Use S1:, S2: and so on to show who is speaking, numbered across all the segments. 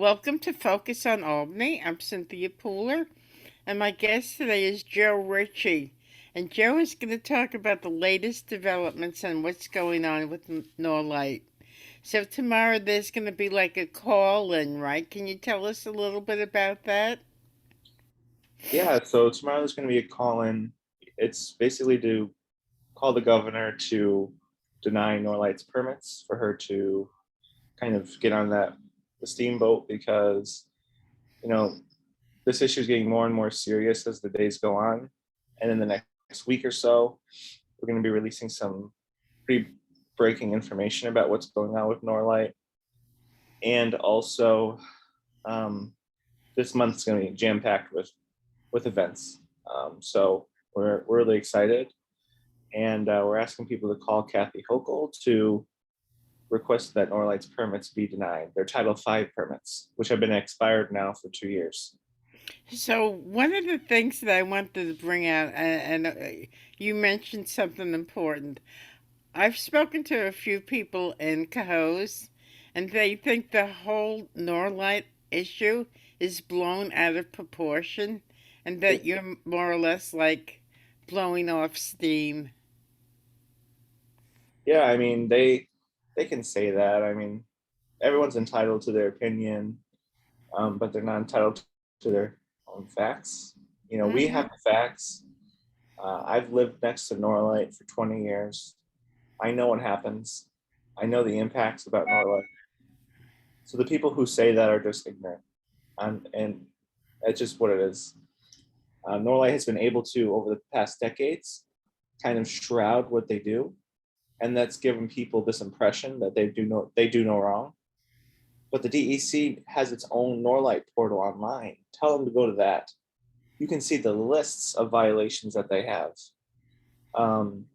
S1: Welcome to Focus on Albany. I'm Cynthia Pooler, and my guest today is Joe Ritchie. And Joe is going to talk about the latest developments and what's going on with Norlite. So tomorrow there's going to be like a call in, right? Can you tell us a little bit about that?
S2: Yeah, so tomorrow there's going to be a call-in. It's basically to call the governor to deny Norlite's permits for her to kind of get on the steamboat because, you know, this issue is getting more and more serious as the days go on. And in the next week or so, we're going to be releasing some pretty breaking information about what's going on with Norlite. And also, um, this month's going to be jam-packed with events. So we're really excited, and we're asking people to call Kathy Hochul to request that Norlite's permits be denied. They're Title V permits, which have been expired now for 2 years.
S1: So one of the things that I wanted to bring out, and you mentioned something important. I've spoken to a few people in Cohoes, and they think the whole Norlite issue is blown out of proportion, and that
S2: It,
S1: you're more or less like blowing off steam.
S2: yeah, I mean they can say that. I mean everyone's entitled to their opinion, but they're not entitled to their own facts. We
S1: Hmm.
S2: have the facts. I've lived next to Norlite for 20 years. I know what happens. I know the impacts about Norlite. So the people who say that are just ignorant, and that's just what it is. Norlite has been able to, over the past decades, kind of shroud what they do, and that's given people this impression that they do no wrong. But the DEC has its own Norlite portal online. Tell them to go to that. You can see the lists of violations that they have, um,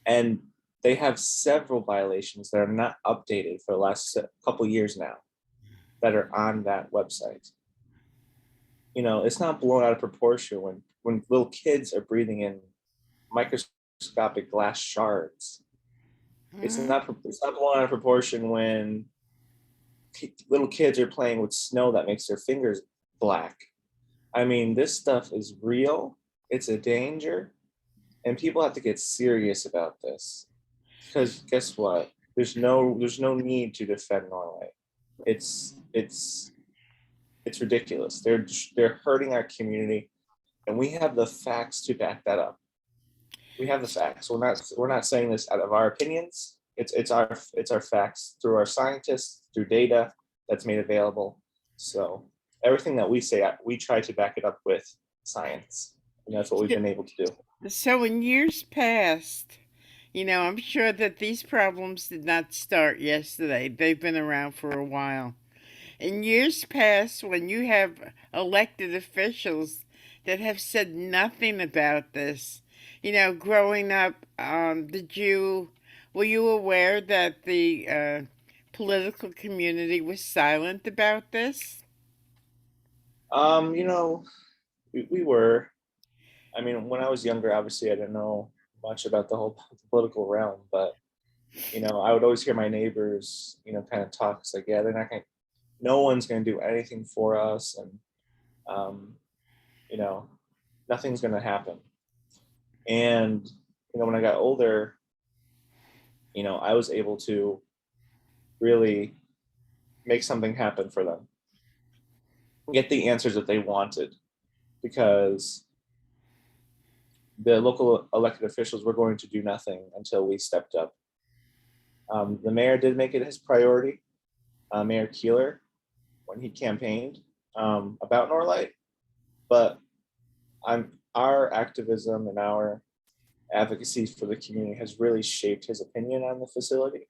S2: and they have several violations that are not updated for the last couple years now that are on that website. It's not blown out of proportion when little kids are breathing in microscopic glass shards. It's
S1: Hmm.
S2: not it's not blown out of proportion when little kids are playing with snow that makes their fingers black. I mean, this stuff is real. It's a danger, and people have to get serious about this. Because guess what? There's no need to defend Norway. It's it's it's ridiculous. They're hurting our community, and we have the facts to back that up. We have the facts. We're not saying this out of our opinions. It's our facts through our scientists, through data that's made available. So everything that we say, we try to back it up with science, and that's what we've been able to do.
S1: So in years past, I'm sure that these problems did not start yesterday. They've been around for a while. In years past, when you have elected officials that have said nothing about this, growing up, were you aware that the political community was silent about this?
S2: Um, you know, we were. I mean, when I was younger, obviously I didn't know much about the whole political realm, but I would always hear my neighbors, kind of talk. It's like, yeah, they're not going. No one's going to do anything for us, and um, you know, nothing's going to happen. And when I got older, I was able to really make something happen for them, get the answers that they wanted, because the local elected officials were going to do nothing until we stepped up. The mayor did make it his priority, Mayor Keeler, when he campaigned about Norlite, but our activism and our advocacy for the community has really shaped his opinion on the facility,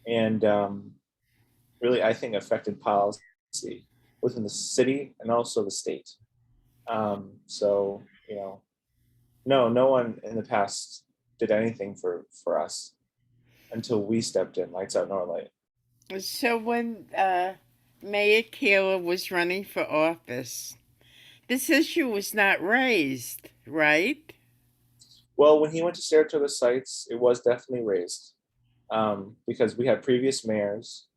S2: and really, I think, affected policy within the city and also the state. So, no one in the past did anything for us until we stepped in, lights out Norlight.
S1: So when Mayor Kyla was running for office, this issue was not raised, right?
S2: Well, when he went to Saratoga sites, it was definitely raised, because we had previous mayors.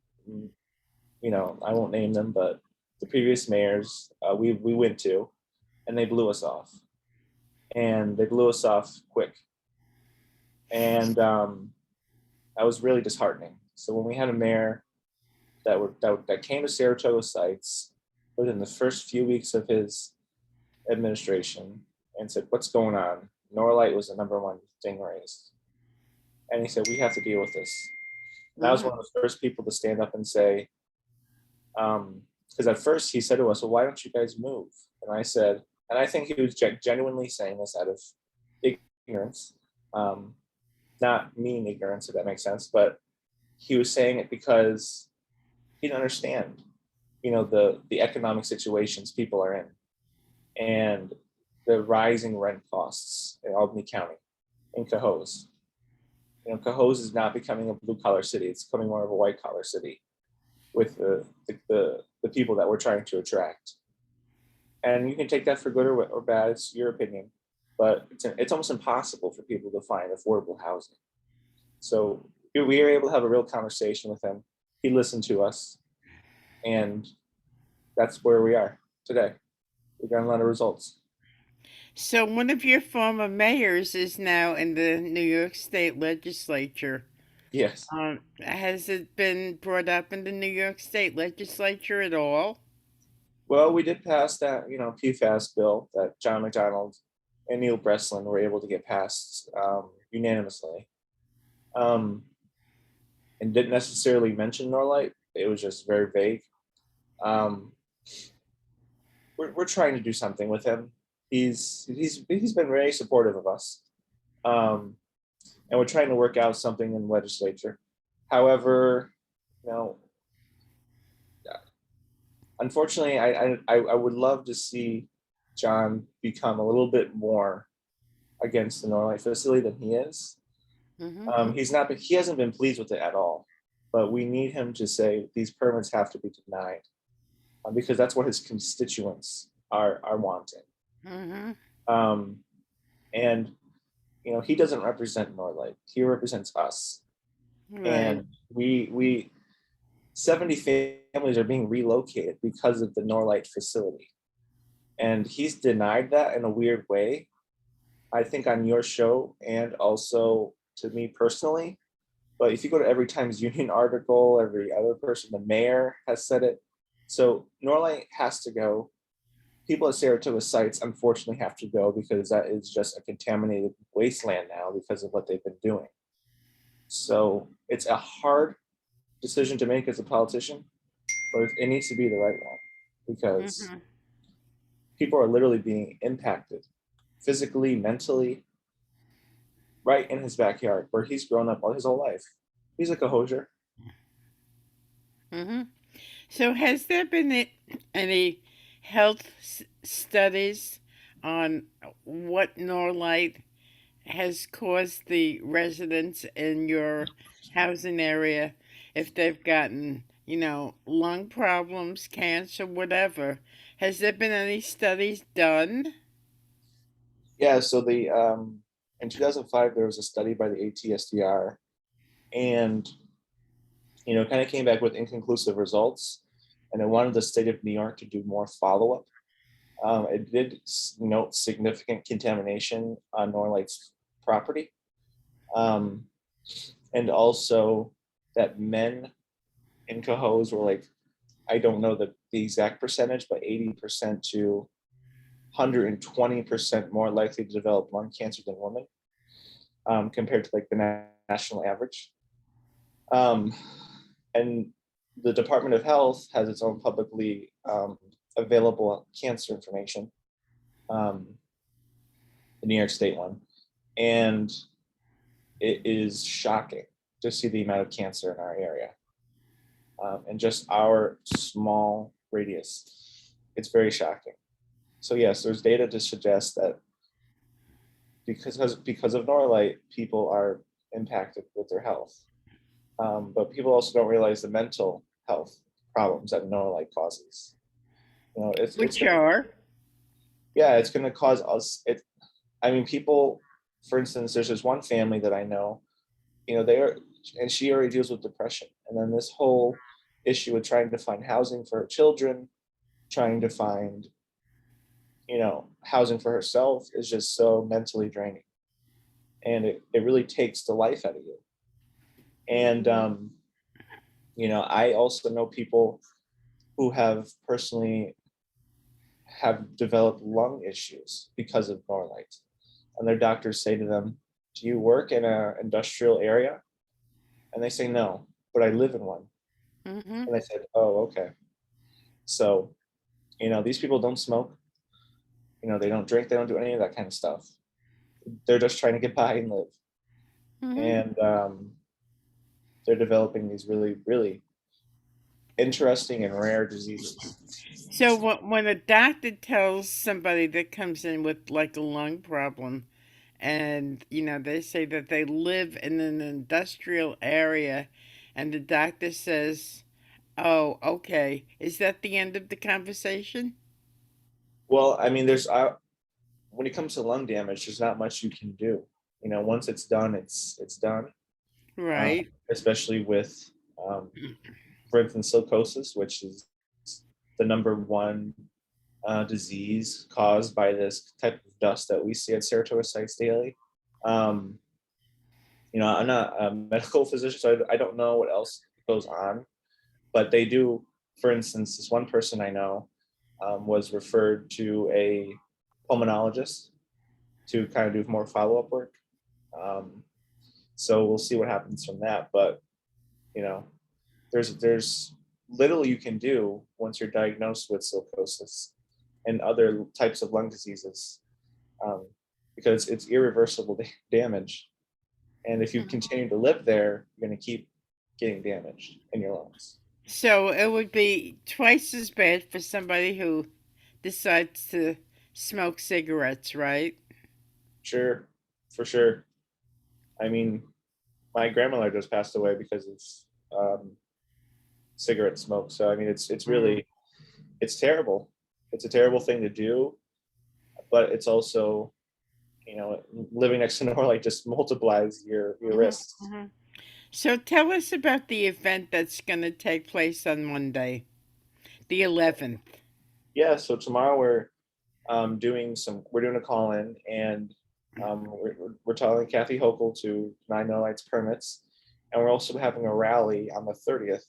S2: I won't name them, but the previous mayors we went to, and they blew us off, and they blew us off quick, and that was really disheartening. So when we had a mayor that came to Saratoga sites within the first few weeks of his administration and said, "What's going on?" Norlite was the number one thing raised, and he said, "We have to deal with this." And I was
S1: Mhm.
S2: one of the first people to stand up and say, because at first he said to us, "Well, why don't you guys move?" And I said, and I think he was genuinely saying this out of ignorance, um, not mean ignorance, if that makes sense, but he was saying it because he didn't understand, the economic situations people are in, and the rising rent costs in Albany County, in Cohoes. Cohoes is not becoming a blue collar city; it's becoming more of a white collar city with the people that we're trying to attract. And you can take that for good or bad; it's your opinion. But it's almost impossible for people to find affordable housing. So we were able to have a real conversation with him. He listened to us, and that's where we are today. We got a lot of results.
S1: So one of your former mayors is now in the New York State legislature.
S2: Yes.
S1: Has it been brought up in the New York State legislature at all?
S2: Well, we did pass that, PFAS bill that John McDonald and Neil Breslin were able to get passed unanimously, um, and didn't necessarily mention Norlite. It was just very vague. Um, we're trying to do something with him. He's been very supportive of us, um, and we're trying to work out something in the legislature. However, you know, unfortunately, I would love to see John become a little bit more against the Norlite facility than he is.
S1: Hmm.
S2: He hasn't been pleased with it at all, but we need him to say these permits have to be denied, because that's what his constituents are wanting.
S1: Hmm.
S2: Um, and he doesn't represent Norlite; he represents us.
S1: Right.
S2: And we 70 families are being relocated because of the Norlite facility, and he's denied that in a weird way. I think on your show and also to me personally. But if you go to every Times Union article, every other person, the mayor has said it. So Norlite has to go. People at Saratoga sites unfortunately have to go because that is just a contaminated wasteland now because of what they've been doing. So it's a hard decision to make as a politician, but it needs to be the right one because
S1: Hmm.
S2: people are literally being impacted physically, mentally, right in his backyard where he's grown up all his whole life. He's like a hosier.
S1: Hmm. So has there been any health studies on what Norlite has caused the residents in your housing area, if they've gotten, lung problems, cancer, whatever? Has there been any studies done?
S2: Yeah, so the in 2005 there was a study by the ATSDR, and kind of came back with inconclusive results, and it wanted the state of New York to do more follow up. It did note significant contamination on Norlite's property, um, and also that men in Cohoes were like, I don't know the exact percentage, but 80% to 120% more likely to develop lung cancer than women, compared to like the national average. Um, and the Department of Health has its own publicly available cancer information, um, the New York State one, and it is shocking to see the amount of cancer in our area, and just our small radius. It's very shocking. So yes, there's data to suggest that because of Norlite, people are impacted with their health. But people also don't realize the mental health problems that Norlite causes. It's
S1: Which
S2: gonna,
S1: are?
S2: yeah, it's gonna cause us. I mean, people. For instance, there's this one family that I know. They are, and she already deals with depression, and then this whole issue with trying to find housing for her children, trying to find, housing for herself is just so mentally draining. And it really takes the life out of you. And, I also know people who have personally have developed lung issues because of Norlite. And their doctors say to them, "Do you work in an industrial area?" And they say, "No, but I live in one."
S1: Mm-hmm.
S2: And they said, "Oh, okay." So, these people don't smoke, they don't drink, they don't do any of that kind of stuff. They're just trying to get by and live.
S1: Mm-hmm.
S2: And they're developing these really, really interesting and rare diseases.
S1: So when a doctor tells somebody that comes in with like a lung problem, and they say that they live in an industrial area, and the doctor says, "Oh, okay," is that the end of the conversation?
S2: Well, I mean, when it comes to lung damage, there's not much you can do. Once it's done, it's done.
S1: Right.
S2: Especially with, um, for instance, silicosis, which is the number one disease caused by this type of dust that we see at Saratoga sites daily. Um, I'm not a medical physician, so I don't know what else goes on, but they do. For instance, this one person I know was referred to a pulmonologist to kind of do more follow up work. Um, so we'll see what happens from that. But you know, there's little you can do once you're diagnosed with silicosis and other types of lung diseases, um, because it's irreversible damage. And if you continue to live there, you're going to keep getting damaged in your lungs.
S1: So it would be twice as bad for somebody who decides to smoke cigarettes, right?
S2: Sure, for sure. I mean, my grandmother just passed away because of cigarette smoke. So I mean, it's
S1: Mm.
S2: really it's terrible. It's a terrible thing to do, but it's also, living next to Norlite just multiplies your
S1: Mhm,
S2: risks.
S1: mhm. So tell us about the event that's going to take place on Monday, the 11th.
S2: Yeah. So tomorrow we're doing a call in, and we're telling Kathy Hochul to deny Norlite's permits, and we're also having a rally on the 30th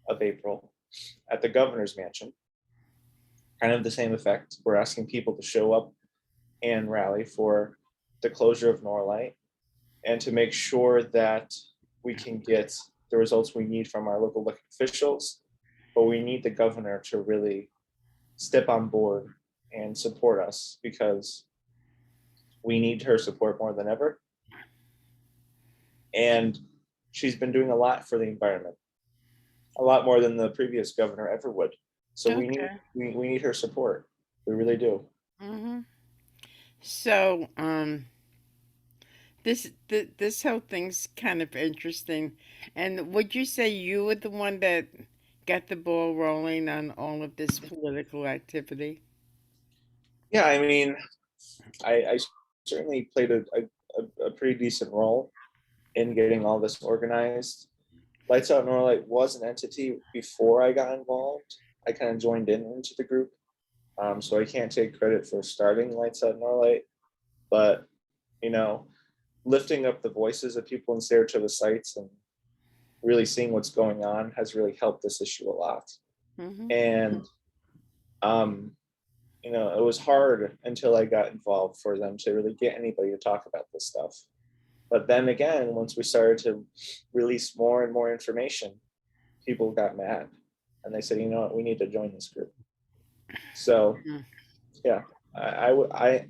S2: of April at the governor's mansion. Kind of the same effect. We're asking people to show up and rally for the closure of Norlite and to make sure that we can get the results we need from our local elected officials. But we need the governor to really step on board and support us because we need her support more than ever. And she's been doing a lot for the environment, a lot more than the previous governor ever would. So we need
S1: Okay.
S2: we need her support. We really do.
S1: Hmm. So, this whole thing's kind of interesting. And would you say you were the one that got the ball rolling on all of this political activity?
S2: Yeah, I mean, I certainly played a pretty decent role in getting all this organized. Lights Out Norlight was an entity before I got involved. I kind of joined into the group, so I can't take credit for starting Lights Out Norlight, but you know, lifting up the voices of people in Saratoga sites and really seeing what's going on has really helped this issue a lot.
S1: Hmm.
S2: And um, it was hard until I got involved for them to really get anybody to talk about this stuff. But then again, once we started to release more and more information, people got mad and they said, you know what, we need to join this group. So yeah, I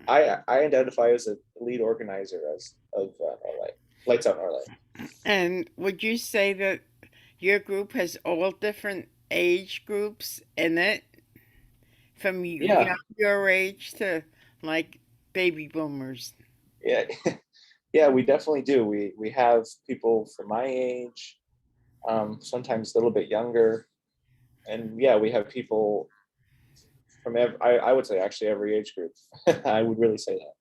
S2: I identify as a lead organizer as of Norlite, Lights Out Norlite.
S1: And would you say that your group has all different age groups in it, from
S2: Yeah,
S1: your age to like baby boomers?
S2: yeah, yeah. We definitely do. We have people from my age, sometimes a little bit younger, and yeah, we have people from I would say actually every age group. I would really say that.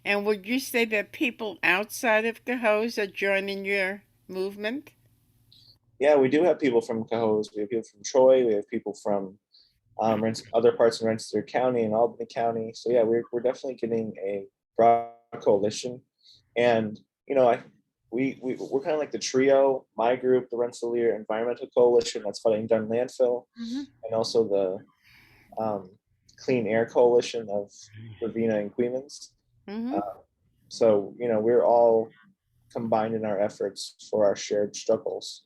S1: And would you say that people outside of Cohoes are joining your movement?
S2: Yeah, we do have people from Cohoes. We have people from Troy. We have people from other parts of Rensselaer County and Albany County. So yeah, we're definitely getting a broad coalition, and you know, we're kind of like the trio. My group, the Rensselaer Environmental Coalition, that's fighting gun landfill,
S1: Mm-hmm.
S2: and also the Clean Air Coalition of Ravina and Queens.
S1: Mm-hmm.
S2: Uh, so you know, we're all combined in our efforts for our shared struggles.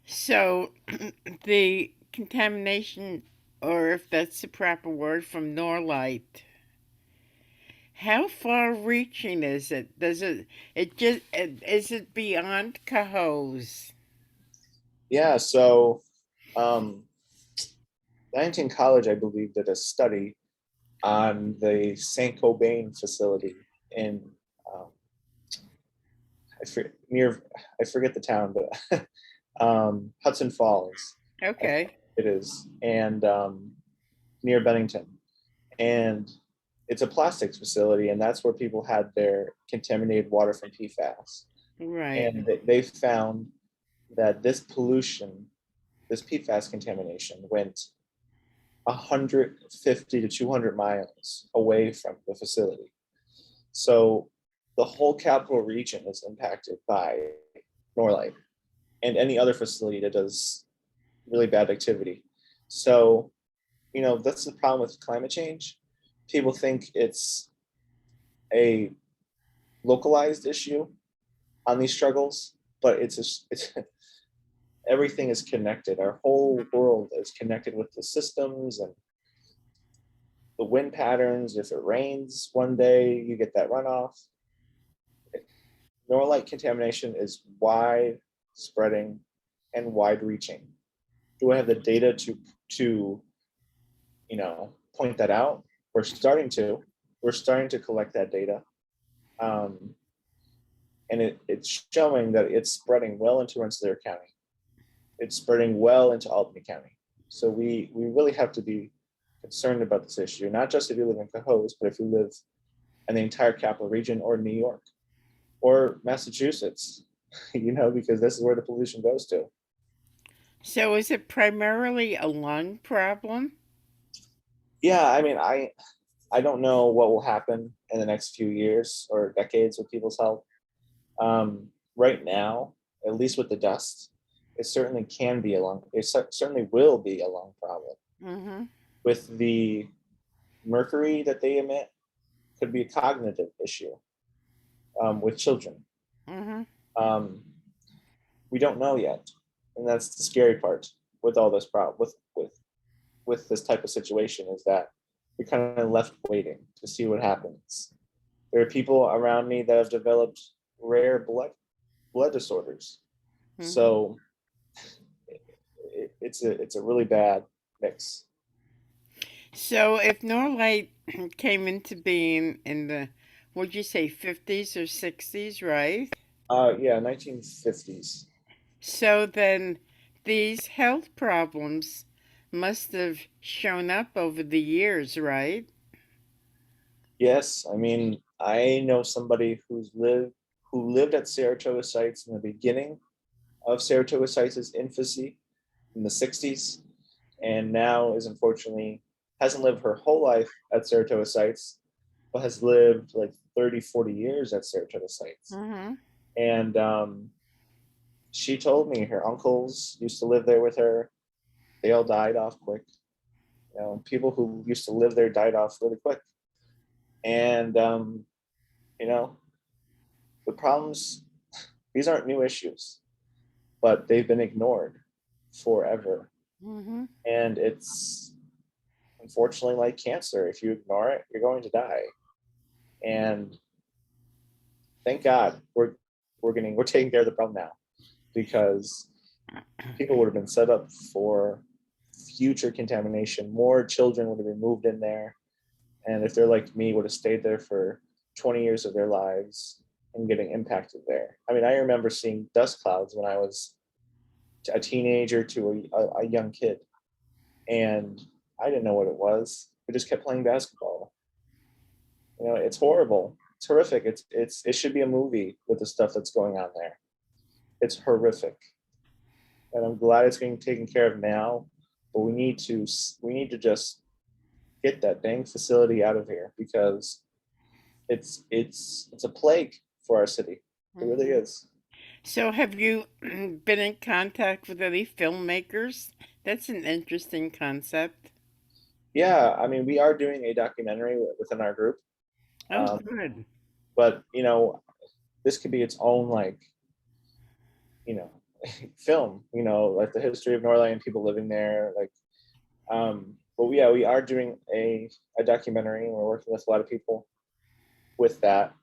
S1: So the contamination, or if that's the proper word, from Norlite, how far reaching is it? Does is it beyond Cohoes?
S2: Yeah, so um, 19 College, I believe, did a study on the St. Cobain facility in um, near, I forget the town, but Hudson Falls, I think
S1: Okay.
S2: it is, and near Bennington. And it's a plastics facility, and that's where people had their contaminated water from PFAS.
S1: Right.
S2: And they found that this pollution, this PFAS contamination, went 150 to 200 miles away from the facility. So the whole capital region is impacted by Norlite and any other facility that does really bad activity. So, you know, that's the problem with climate change. People think it's a localized issue on these struggles, but it's everything is connected. Our whole world is connected with the systems and the wind patterns. If it rains one day, you get that runoff. Norlite contamination is wide spreading and wide reaching. Do I have the data to you know point that out? We're starting to. We're starting to collect that data, um, and it's showing that it's spreading well into Rensselaer County. It's spreading well into Albany County. So we really have to be concerned about this issue, not just if you live in Cohoes, but if you live in the entire capital region or New York or Massachusetts, you know, because this is where the pollution goes to.
S1: So is it primarily a lung problem?
S2: Yeah, I mean, I don't know what will happen in the next few years or decades with people's health. Right now, at least with the dust, it certainly can be a lung. It certainly will be a lung problem.
S1: Mm-hmm.
S2: With the mercury that they emit, could be a cognitive issue with children.
S1: Mm-hmm.
S2: Um, we don't know yet, and that's the scary part with all this problem with this type of situation is that you're kind of left waiting to see what happens. There are people around me that have developed rare blood disorders.
S1: Mm-hmm.
S2: So it's a really bad mix.
S1: So if Norlight came into being in the, would you say 50s or 60s, right?
S2: Yeah, 1950s.
S1: So then these health problems must have shown up over the years, right?
S2: Yes, I mean I know somebody who lived at Saratoga sites in the beginning of Saratoga sites' infancy in the 60s, and now is unfortunately hasn't lived her whole life at Saratoga sites, but has lived like 30, 40 years at Saratoga sites.
S1: Mm-hmm.
S2: And she told me her uncles used to live there with her. They all died off quick. You know, people who used to live there died off really quick. And you know, the problems, these aren't new issues, but they've been ignored forever.
S1: Mm-hmm.
S2: And it's unfortunately like cancer. If you ignore it, you're going to die. And thank God we're taking care of the problem now, because people would have been set up for future contamination. More children would have been moved in there, and if they're like me, would have stayed there for 20 years of their lives and getting impacted there. I mean, I remember seeing dust clouds when I was a teenager to a young kid, and I didn't know what it was. We just kept playing basketball. You know, it's horrible. It's horrific. It should be a movie with the stuff that's going on there. It's horrific. and I'm glad it's getting taken care of now. But we need to just get that dang facility out of here because it's a plague for our city. It really
S1: Mhm.
S2: is.
S1: So, have you been in contact with any filmmakers? That's an interesting concept.
S2: Yeah, I mean, we are doing a documentary within our group,
S1: Oh,
S2: um,
S1: good.
S2: but this could be its own you know film. Like the history of Norlite and people living there. But yeah, we are doing a documentary, and we're working with a lot of people with that.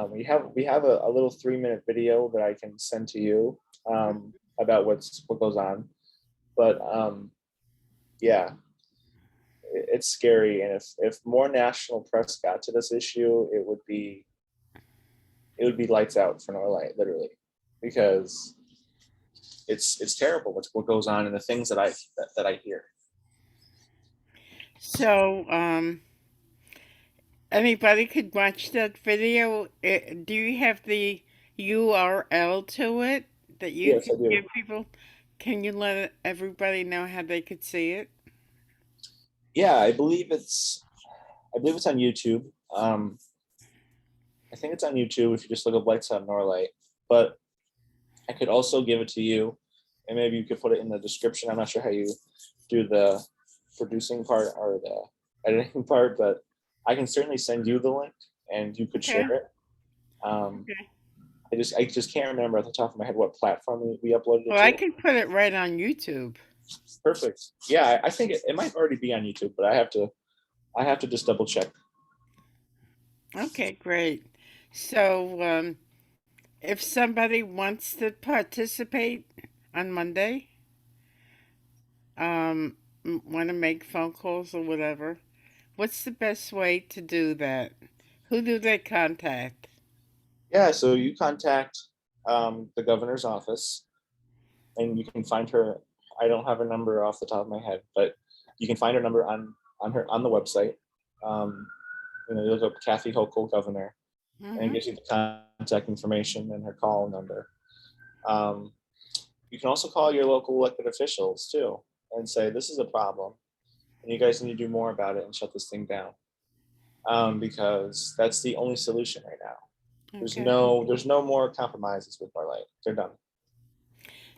S2: We have a little 3-minute video that I can send to you about what goes on. But yeah, it's scary, and if more national press got to this issue, it would be lights out for Norlight, literally, because it's terrible what goes on and the things that I hear.
S1: So, anybody could watch that video. Do you have the URL to it that you
S2: Yes,
S1: could
S2: I do.
S1: give people? Can you let everybody know how they could see it?
S2: Yeah, I believe it's on YouTube. I think it's on YouTube if you just look up Lights Out Norlight. But I could also give it to you, and maybe you could put it in the description. I'm not sure how you do the producing part or the editing part, but I can certainly send you the link, and you could share
S1: Okay.
S2: it. Um,
S1: Okay.
S2: I just can't remember at the top of my head what platform we uploaded it
S1: Well, I
S2: to.
S1: could put it right on YouTube.
S2: Perfect. Yeah, I think it might already be on YouTube, but I have to just double check.
S1: Okay, great. So, if somebody wants to participate on Monday, um, want to make phone calls or whatever, what's the best way to do that? Who do they contact?
S2: Yeah, so you contact the governor's office, and you can find her. I don't have her number off the top of my head, but you can find her number on the website. Um, you look up Kathy Hochul, governor, and it
S1: Mm-hmm.
S2: gives you the contact information and her call number. Um, you can also call your local elected officials too and say this is a problem, and you guys need to do more about it and shut this thing down, because that's the only solution right now. There's
S1: Okay.
S2: no there's no more compromises with our life. They're done.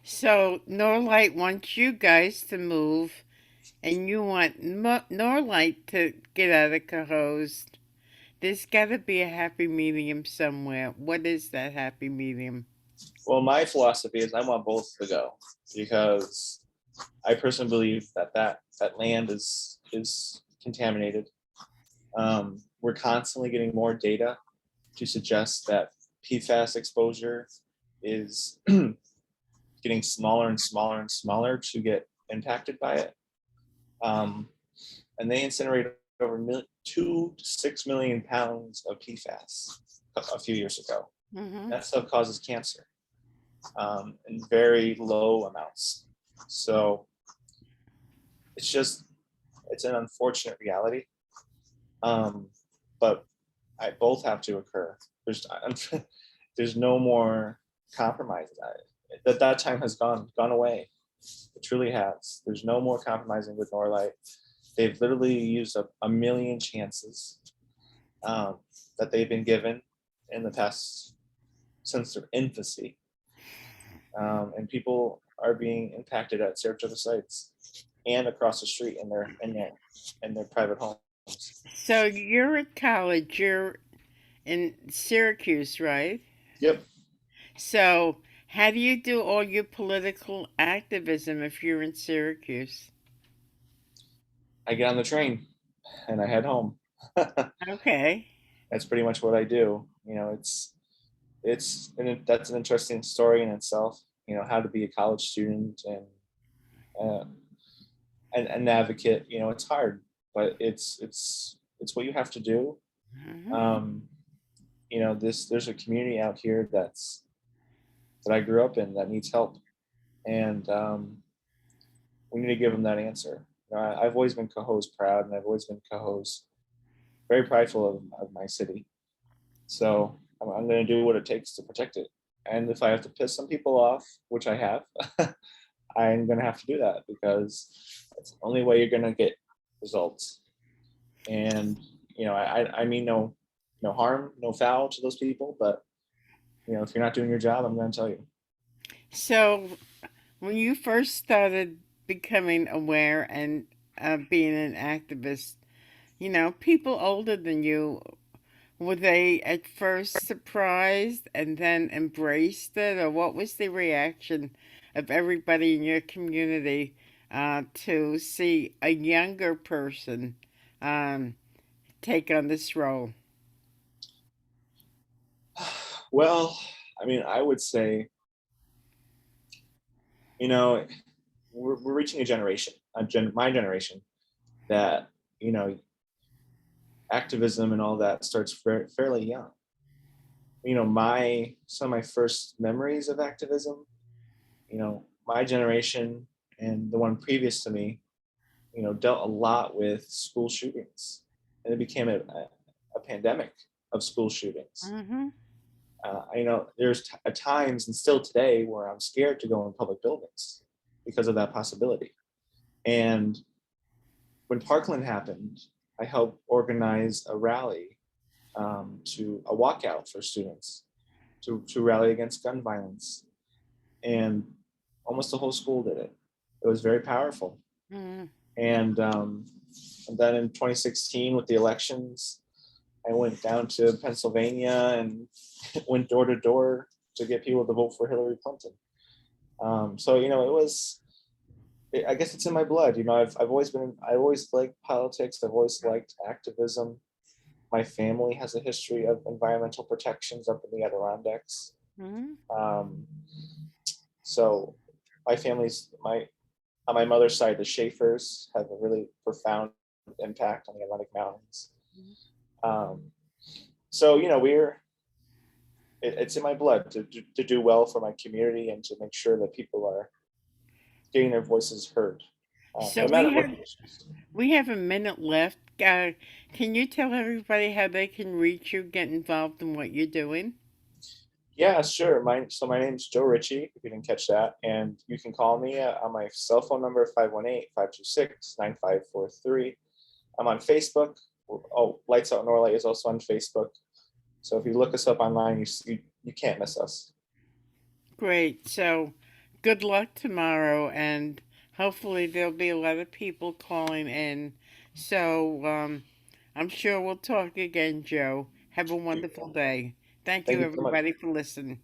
S1: So Norlite wants you guys to move, and you want Norlite to get out of Cohoes. There's got to be a happy medium somewhere. What is that happy medium?
S2: Well, my philosophy is I want both to go because I personally believe that land is contaminated. We're constantly getting more data to suggest that PFAS exposure is getting smaller and smaller and smaller to get impacted by it. Um, and they incinerate over 2 to 6 million pounds of PFAS a few years ago.
S1: Mm-hmm.
S2: That stuff causes cancer in very low amounts. So it's an unfortunate reality. Um, but both have to occur. There's no more compromise. That time has gone away. It truly has. There's no more compromising with Norlight. They've literally used up a million chances um, that they've been given in the past since their infancy, and people are being impacted at Saratoga sites and across the street in their private homes.
S1: So you're at college. You're in Syracuse, right?
S2: Yep,
S1: So how do you do all your political activism if you're in Syracuse?
S2: I get on the train and I head home.
S1: Okay.
S2: That's pretty much what I do. That's an interesting story in itself. How to be a college student uh, and an advocate. It's hard, but it's what you have to do.
S1: Hmm.
S2: Um, there's a community out here that I grew up in that needs help, and we need to give them that answer. I've always been Cohoes proud, and I've always been Cohoes very prideful of my city. So I'm going to do what it takes to protect it. And if I have to piss some people off, which I have, I'm going to have to do that because it's the only way you're going to get results. And I mean no harm, no foul to those people, but if you're not doing your job, I'm going to tell you.
S1: So, when you first started becoming aware and being an activist, people older than you, were they at first surprised and then embraced it, or what was the reaction of everybody in your community to see a younger person um, take on this role?
S2: Well, I mean, I would say, you know, we're reaching a generation, my generation, that you know activism and all that starts fairly young. My some of my first memories of activism, my generation and the one previous to me, dealt a lot with school shootings, and it became a pandemic of school shootings.
S1: Mm-hmm.
S2: There's times and still today where I'm scared to go in public buildings because of that possibility. And when Parkland happened, I helped organize a rally, to a walkout for students to rally against gun violence, and almost the whole school did it. It was very powerful.
S1: Mm-hmm.
S2: And then in 2016 with the elections, I went down to Pennsylvania and went door to door to get people to vote for Hillary Clinton. So it was. I guess it's in my blood. I always liked politics. I've always liked activism. My family has a history of environmental protections up in the Adirondacks.
S1: Mm-hmm.
S2: Um, so my family's on my mother's side, the Schaefers have a really profound impact on the Atlantic Mountains. Um, so it's in my blood to do well for my community and to make sure that people are getting their voices heard,
S1: So
S2: no matter what the issues.
S1: we have a minute left. Can you tell everybody how they can reach you, get involved in what you're doing?
S2: Yeah, sure. My name's Joe Ritchie, if you didn't catch that. And you can call me on my cell phone number, 518-526-9543. I'm on Facebook. Oh, Lights Out Norlite is also on Facebook. So if you look us up online, you can't miss us.
S1: Great. So good luck tomorrow, and hopefully there'll be a lot of people calling in. So I'm sure we'll talk again, Joe. Have a wonderful day. Thank
S2: Thank
S1: you,
S2: you so much.
S1: everybody, for listening.